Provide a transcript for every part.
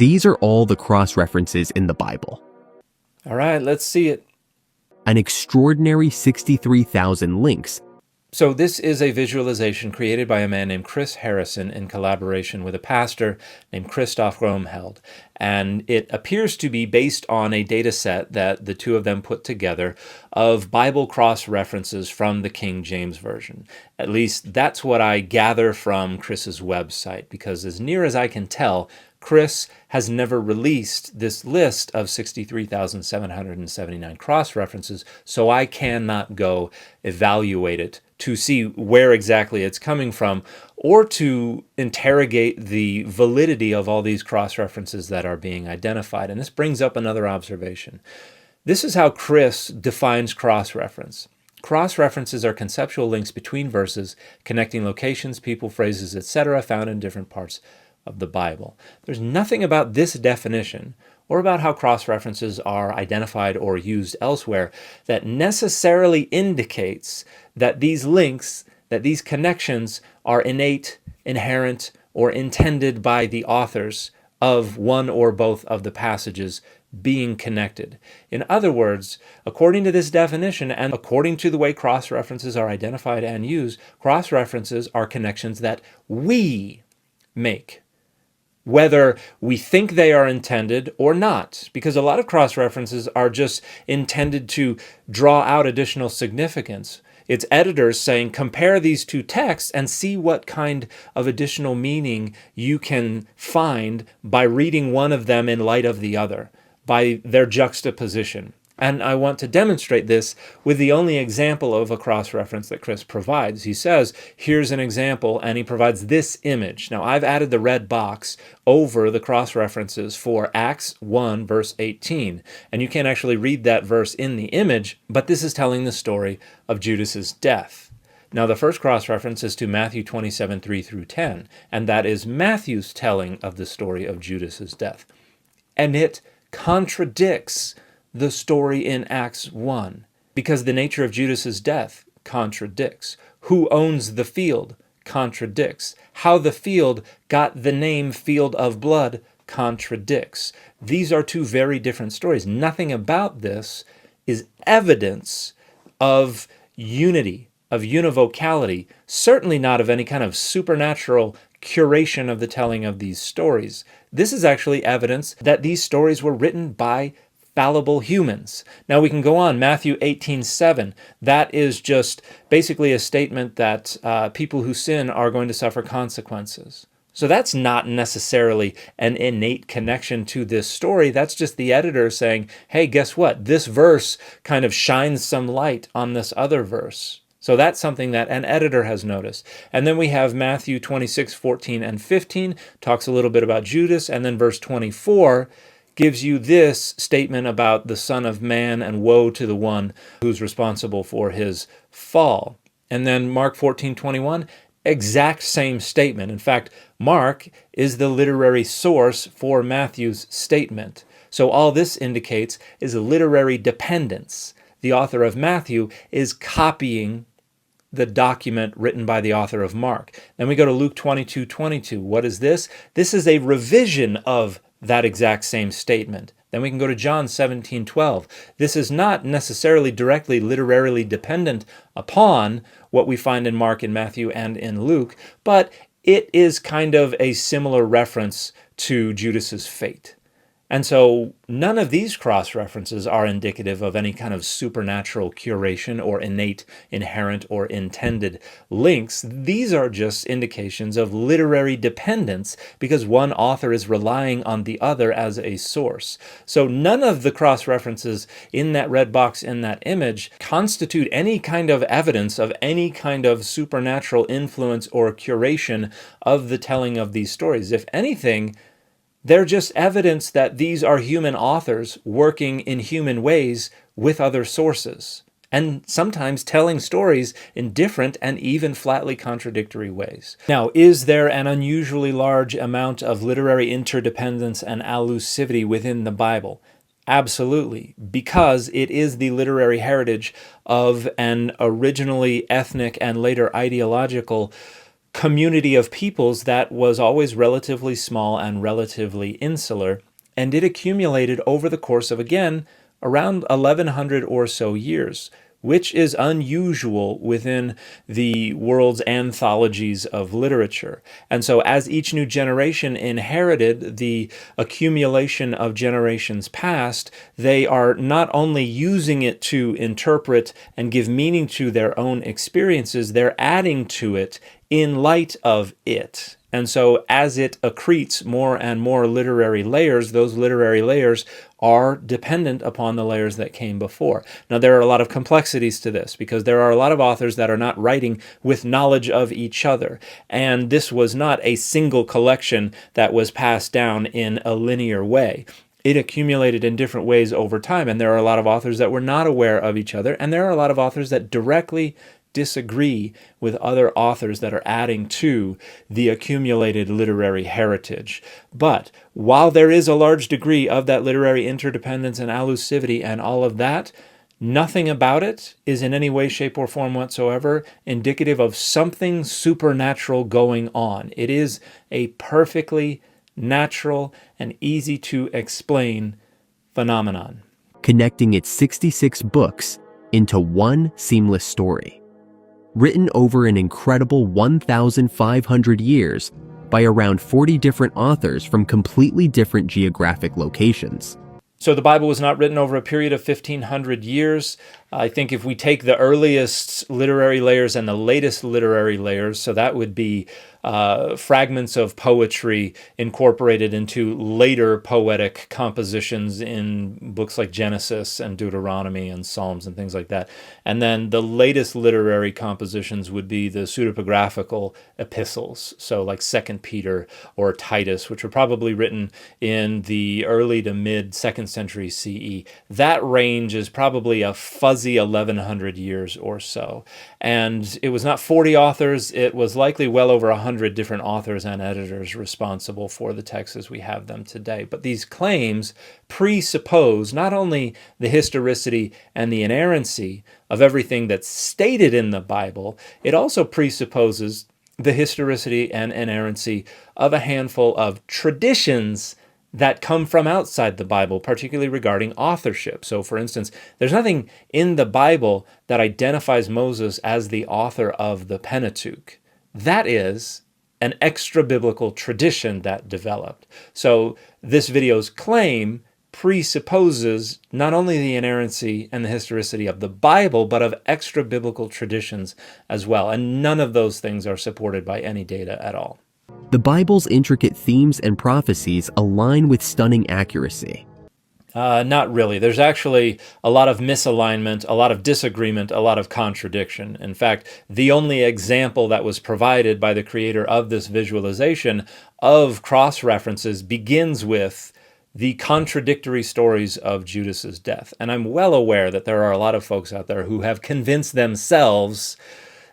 These are all the cross-references in the Bible. All right, let's see it. An extraordinary 63,000 links. So this is a visualization created by a man named Chris Harrison in collaboration with a pastor named Christoph Romheld. And it appears to be based on a data set that the two of them put together of Bible cross-references from the King James Version. At least that's what I gather from Chris's website, because as near as I can tell, Chris has never released this list of 63,779 cross-references, so I cannot go evaluate it to see where exactly it's coming from, or to interrogate the validity of all these cross-references that are being identified. And this brings up another observation. This is how Chris defines cross-reference. Cross-references are conceptual links between verses, connecting locations, people, phrases, etc., found in different parts of the Bible. There's nothing about this definition or about how cross-references are identified or used elsewhere that necessarily indicates that these links, that these connections are innate, inherent, or intended by the authors of one or both of the passages being connected. In other words, according to this definition and according to the way cross-references are identified and used, cross-references are connections that we make, whether we think they are intended or not, because a lot of cross-references are just intended to draw out additional significance. It's editors saying, compare these two texts and see what kind of additional meaning you can find by reading one of them in light of the other, by their juxtaposition. And I want to demonstrate this with the only example of a cross-reference that Chris provides. He says, here's an example, and he provides this image. Now, I've added the red box over the cross-references for Acts 1, verse 18. And you can't actually read that verse in the image, but this is telling the story of Judas's death. Now, the first cross-reference is to Matthew 27, 3 through 10, and that is Matthew's telling of the story of Judas's death. And it contradicts the story in Acts 1, because the nature of Judas's death contradicts. Who owns the field contradicts. How the field got the name Field of Blood contradicts. These are two very different stories. Nothing about this is evidence of unity, of univocality, certainly not of any kind of supernatural curation of the telling of these stories. This is actually evidence that these stories were written by fallible humans. Now we can go on. Matthew 18:7. That is just basically a statement that people who sin are going to suffer consequences. So that's not necessarily an innate connection to this story. That's just the editor saying, hey, guess what? This verse kind of shines some light on this other verse. So that's something that an editor has noticed. And then we have Matthew 26:14 and 15, talks a little bit about Judas, and then verse 24 gives you this statement about the Son of Man and woe to the one who's responsible for his fall. And then Mark 14:21, exact same statement. In fact, Mark is the literary source for Matthew's statement. So all this indicates is a literary dependence. The author of Matthew is copying the document written by the author of Mark. Then we go to Luke 22:22. What is this? This is a revision of that exact same statement. Then we can go to John 17:12. This is not necessarily directly literarily dependent upon what we find in Mark, in Matthew, and in Luke, but it is kind of a similar reference to Judas's fate. And so none of these cross-references are indicative of any kind of supernatural curation or innate, inherent, or intended links. These are just indications of literary dependence because one author is relying on the other as a source. So none of the cross-references in that red box in that image constitute any kind of evidence of any kind of supernatural influence or curation of the telling of these stories. If anything, they're just evidence that these are human authors working in human ways with other sources, and sometimes telling stories in different and even flatly contradictory ways. Now, is there an unusually large amount of literary interdependence and allusivity within the Bible? Absolutely, because it is the literary heritage of an originally ethnic and later ideological community of peoples that was always relatively small and relatively insular, and it accumulated over the course of, again, around 1100 or so years, which is unusual within the world's anthologies of literature. And so as each new generation inherited the accumulation of generations past, they are not only using it to interpret and give meaning to their own experiences, they're adding to it in light of it. And so as it accretes more and more literary layers, those literary layers are dependent upon the layers that came before. Now, there are a lot of complexities to this because there are a lot of authors that are not writing with knowledge of each other. And this was not a single collection that was passed down in a linear way. It accumulated in different ways over time, and there are a lot of authors that were not aware of each other, and there are a lot of authors that directly disagree with other authors that are adding to the accumulated literary heritage. But while there is a large degree of that literary interdependence and allusivity and all of that, nothing about it is in any way, shape, or form whatsoever indicative of something supernatural going on. It is a perfectly natural and easy to explain phenomenon, connecting its 66 books into one seamless story. Written over an incredible 1,500 years by around 40 different authors from completely different geographic locations. So the Bible was not written over a period of 1,500 years. I think if we take the earliest literary layers and the latest literary layers, so that would be fragments of poetry incorporated into later poetic compositions in books like Genesis and Deuteronomy and Psalms and things like that. And then the latest literary compositions would be the pseudepigraphical epistles, so like 2nd Peter or Titus, which were probably written in the early to mid 2nd century CE. That range is probably a fuzzy 1,100 years or so. And it was not 40 authors, it was likely well over 100 different authors and editors responsible for the texts as we have them today. But these claims presuppose not only the historicity and the inerrancy of everything that's stated in the Bible, it also presupposes the historicity and inerrancy of a handful of traditions that come from outside the Bible, particularly regarding authorship. So, for instance, there's nothing in the Bible that identifies Moses as the author of the Pentateuch. That is an extra-biblical tradition that developed. So, this video's claim presupposes not only the inerrancy and the historicity of the Bible, but of extra-biblical traditions as well. And none of those things are supported by any data at all. The Bible's intricate themes and prophecies align with stunning accuracy. Not really. There's actually a lot of misalignment, a lot of disagreement, a lot of contradiction. In fact, the only example that was provided by the creator of this visualization of cross-references begins with the contradictory stories of Judas's death. And I'm well aware that there are a lot of folks out there who have convinced themselves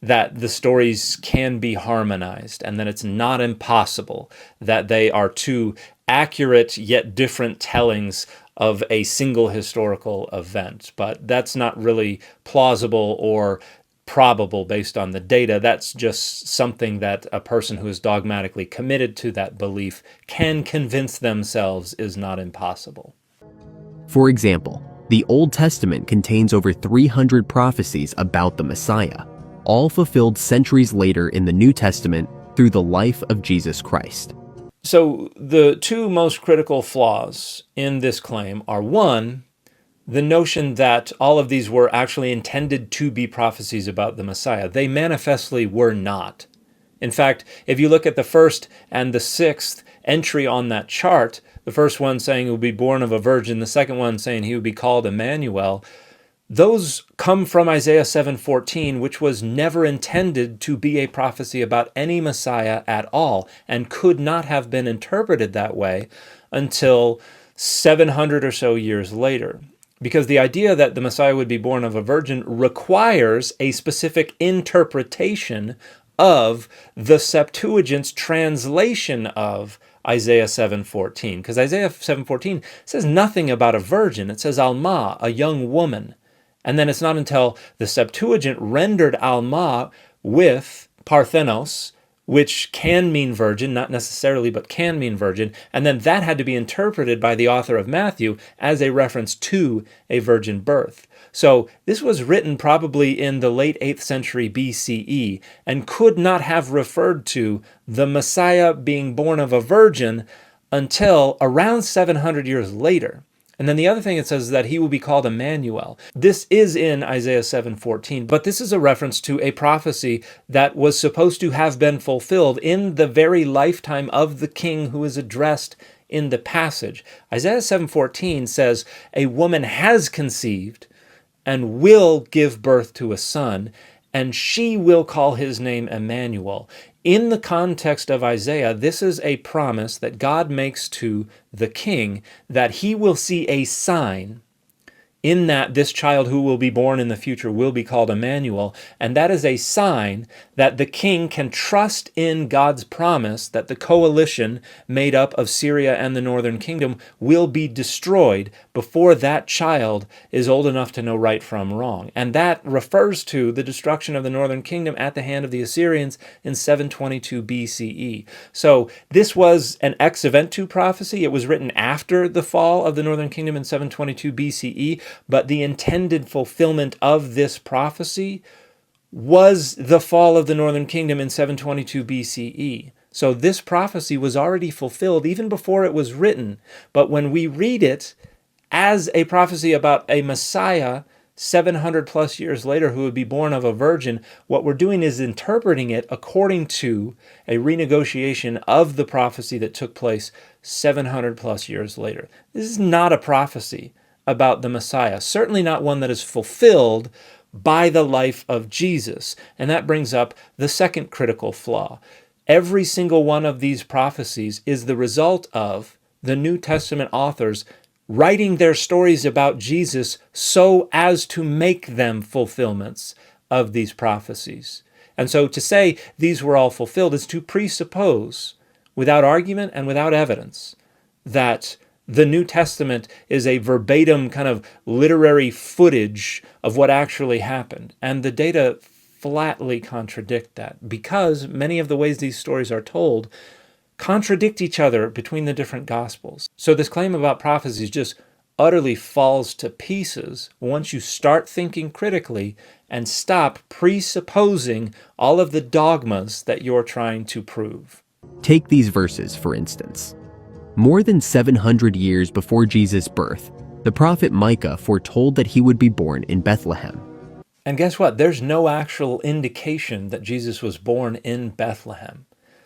that the stories can be harmonized and that it's not impossible, that they are two accurate yet different tellings of a single historical event. But that's not really plausible or probable based on the data. That's just something that a person who is dogmatically committed to that belief can convince themselves is not impossible. For example, the Old Testament contains over 300 prophecies about the Messiah, all fulfilled centuries later in the New Testament through the life of Jesus Christ. So the two most critical flaws in this claim are, one, the notion that all of these were actually intended to be prophecies about the Messiah. They manifestly were not. In fact, if you look at the first and the sixth entry on that chart, the first one saying he would be born of a virgin, the second one saying he would be called Emmanuel, those come from Isaiah 7:14, which was never intended to be a prophecy about any Messiah at all, and could not have been interpreted that way until 700 or so years later. Because the idea that the Messiah would be born of a virgin requires a specific interpretation of the Septuagint's translation of Isaiah 7:14. Because Isaiah 7:14 says nothing about a virgin. It says Alma, a young woman. And then it's not until the Septuagint rendered Alma with Parthenos, which can mean virgin, not necessarily, but can mean virgin. And then that had to be interpreted by the author of Matthew as a reference to a virgin birth. So this was written probably in the late 8th century BCE and could not have referred to the Messiah being born of a virgin until around 700 years later. And then the other thing it says is that he will be called Emmanuel. This is in Isaiah 7:14, but this is a reference to a prophecy that was supposed to have been fulfilled in the very lifetime of the king who is addressed in the passage. Isaiah 7:14 says, "A woman has conceived and will give birth to a son, and she will call his name Emmanuel." In the context of Isaiah, this is a promise that God makes to the king that he will see a sign in that this child who will be born in the future will be called Emmanuel, and that is a sign that the king can trust in God's promise that the coalition made up of Syria and the northern kingdom will be destroyed before that child is old enough to know right from wrong. And that refers to the destruction of the northern kingdom at the hand of the Assyrians in 722 BCE. So this was an ex eventu prophecy. It was written after the fall of the northern kingdom in 722 BCE, but the intended fulfillment of this prophecy was the fall of the northern kingdom in 722 BCE. So this prophecy was already fulfilled even before it was written. But when we read it as a prophecy about a Messiah 700 plus years later who would be born of a virgin, what we're doing is interpreting it according to a renegotiation of the prophecy that took place 700 plus years later. This is not a prophecy about the Messiah, certainly not one that is fulfilled by the life of Jesus. And that brings up the second critical flaw. Every single one of these prophecies is the result of the New Testament authors writing their stories about Jesus so as to make them fulfillments of these prophecies. And so to say these were all fulfilled is to presuppose, without argument and without evidence, that the New Testament is a verbatim kind of literary footage of what actually happened. And the data flatly contradict that, because many of the ways these stories are told contradict each other between the different Gospels. So this claim about prophecies just utterly falls to pieces once you start thinking critically and stop presupposing all of the dogmas that you're trying to prove. Take these verses, for instance. More than 700 years before Jesus' birth, the prophet Micah foretold that he would be born in Bethlehem. And guess what? There's no actual indication that Jesus was born in Bethlehem,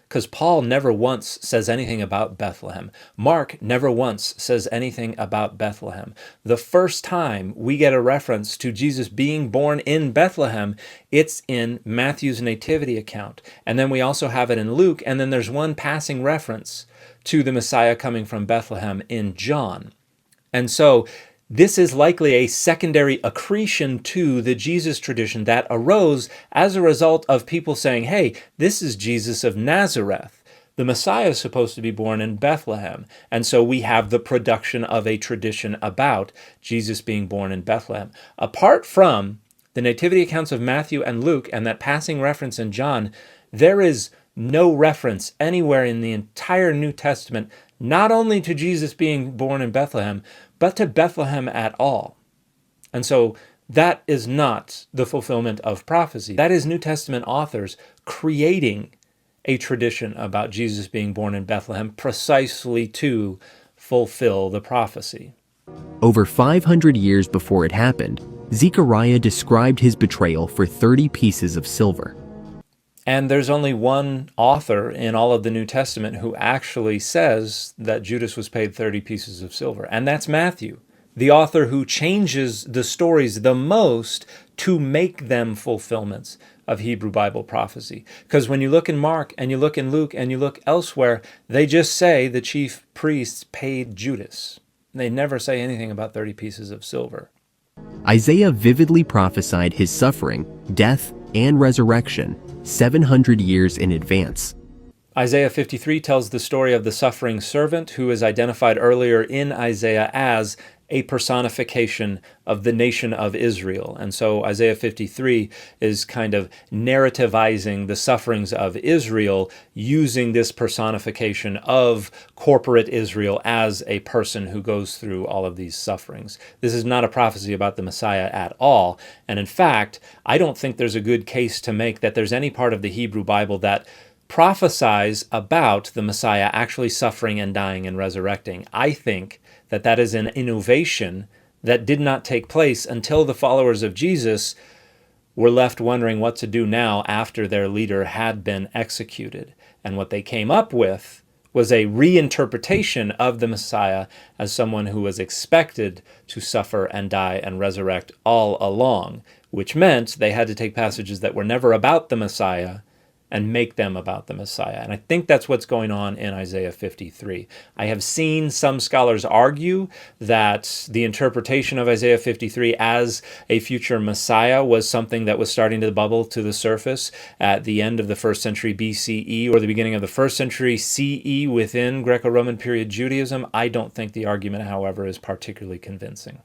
because Paul never once says anything about Bethlehem. Mark never once says anything about Bethlehem. The first time we get a reference to Jesus being born in Bethlehem, it's in Matthew's nativity account. And then we also have it in Luke, and then there's one passing reference to the Messiah coming from Bethlehem in John. And so this is likely a secondary accretion to the Jesus tradition that arose as a result of people saying, hey, this is Jesus of Nazareth. The Messiah is supposed to be born in Bethlehem. And so we have the production of a tradition about Jesus being born in Bethlehem. Apart from the nativity accounts of Matthew and Luke and that passing reference in John, there is no reference anywhere in the entire New Testament, not only to Jesus being born in Bethlehem, but to Bethlehem at all. And so that is not the fulfillment of prophecy. That is New Testament authors creating a tradition about Jesus being born in Bethlehem precisely to fulfill the prophecy. Over 500 years before it happened, Zechariah described his betrayal for 30 pieces of silver. And there's only one author in all of the New Testament who actually says that Judas was paid 30 pieces of silver, and that's Matthew, the author who changes the stories the most to make them fulfillments of Hebrew Bible prophecy. Because when you look in Mark and you look in Luke and you look elsewhere, they just say the chief priests paid Judas. They never say anything about 30 pieces of silver. Isaiah vividly prophesied his suffering, death, and resurrection 700 years in advance. Isaiah 53 tells the story of the suffering servant who is identified earlier in Isaiah as a personification of the nation of Israel. And so Isaiah 53 is kind of narrativizing the sufferings of Israel using this personification of corporate Israel as a person who goes through all of these sufferings. This is not a prophecy about the Messiah at all. And in fact, I don't think there's a good case to make that there's any part of the Hebrew Bible that prophesies about the Messiah actually suffering and dying and resurrecting. I think that that is an innovation that did not take place until the followers of Jesus were left wondering what to do now after their leader had been executed. And what they came up with was a reinterpretation of the Messiah as someone who was expected to suffer and die and resurrect all along, which meant they had to take passages that were never about the Messiah and make them about the Messiah. And I think that's what's going on in Isaiah 53. I have seen some scholars argue that the interpretation of Isaiah 53 as a future Messiah was something that was starting to bubble to the surface at the end of the 1st century BCE or the beginning of the 1st century CE within Greco-Roman period Judaism. I don't think the argument, however, is particularly convincing.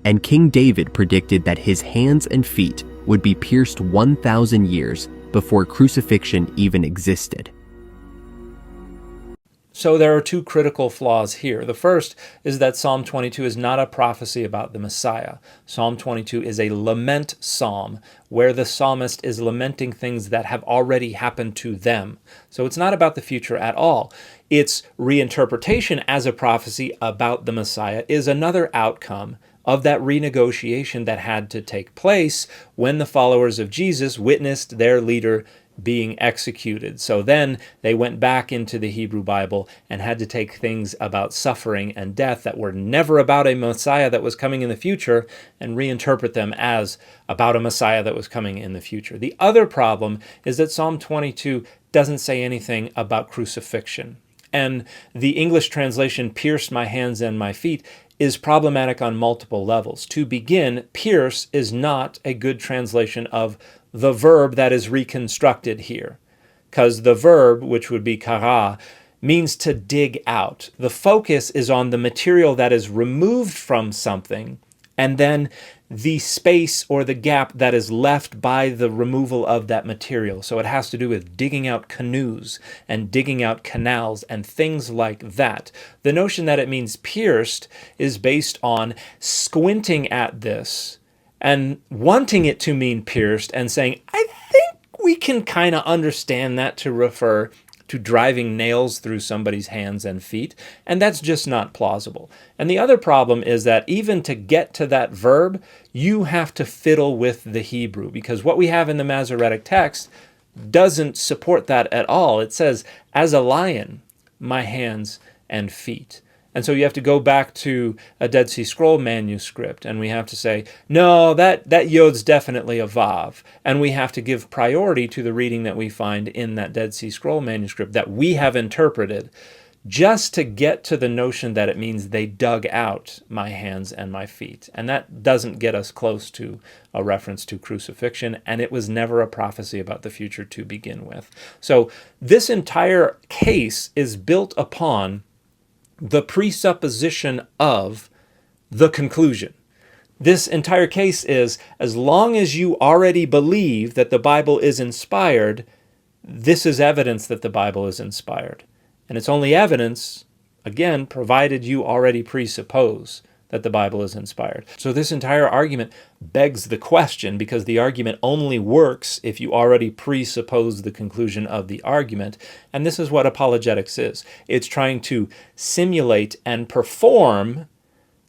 And King David predicted that his hands and feet would be pierced 1,000 years before crucifixion even existed. So there are two critical flaws here. The first is that Psalm 22 is not a prophecy about the Messiah. Psalm 22 is a lament psalm where the psalmist is lamenting things that have already happened to them. So it's not about the future at all. Its reinterpretation as a prophecy about the Messiah is another outcome of that renegotiation that had to take place when the followers of Jesus witnessed their leader being executed. So then they went back into the Hebrew Bible and had to take things about suffering and death that were never about a Messiah that was coming in the future and reinterpret them as about a Messiah that was coming in the future. The other problem is that Psalm 22 doesn't say anything about crucifixion. And the English translation, pierced my hands and my feet, is problematic on multiple levels. To begin, pierce is not a good translation of the verb that is reconstructed here, because the verb, which would be kara, means to dig out. The focus is on the material that is removed from something, and then the space or the gap that is left by the removal of that material. So it has to do with digging out canoes and digging out canals and things like that. The notion that it means pierced is based on squinting at this and wanting it to mean pierced and saying, I think we can kind of understand that to refer to driving nails through somebody's hands and feet, and that's just not plausible. And the other problem is that even to get to that verb, you have to fiddle with the Hebrew, because what we have in the Masoretic text doesn't support that at all. It says, as a lion, my hands and feet. And so you have to go back to a Dead Sea Scroll manuscript, and we have to say, no, that yod's definitely a vav. And we have to give priority to the reading that we find in that Dead Sea Scroll manuscript that we have interpreted, just to get to the notion that it means they dug out my hands and my feet. And that doesn't get us close to a reference to crucifixion, and it was never a prophecy about the future to begin with. So this entire case is built upon the presupposition of the conclusion. This entire case is, as long as you already believe that the Bible is inspired, this is evidence that the Bible is inspired. And it's only evidence, again, provided you already presuppose that the Bible is inspired. So this entire argument begs the question, because the argument only works if you already presuppose the conclusion of the argument. And this is what apologetics is. It's trying to simulate and perform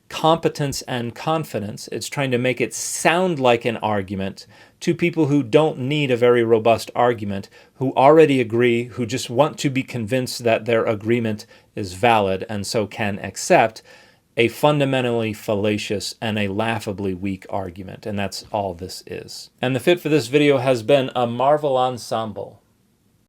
competence and confidence. It's trying to make it sound like an argument to people who don't need a very robust argument, who already agree, who just want to be convinced that their agreement is valid and so can accept a fundamentally fallacious and a laughably weak argument. And that's all this is. And the fit for this video has been a Marvel ensemble.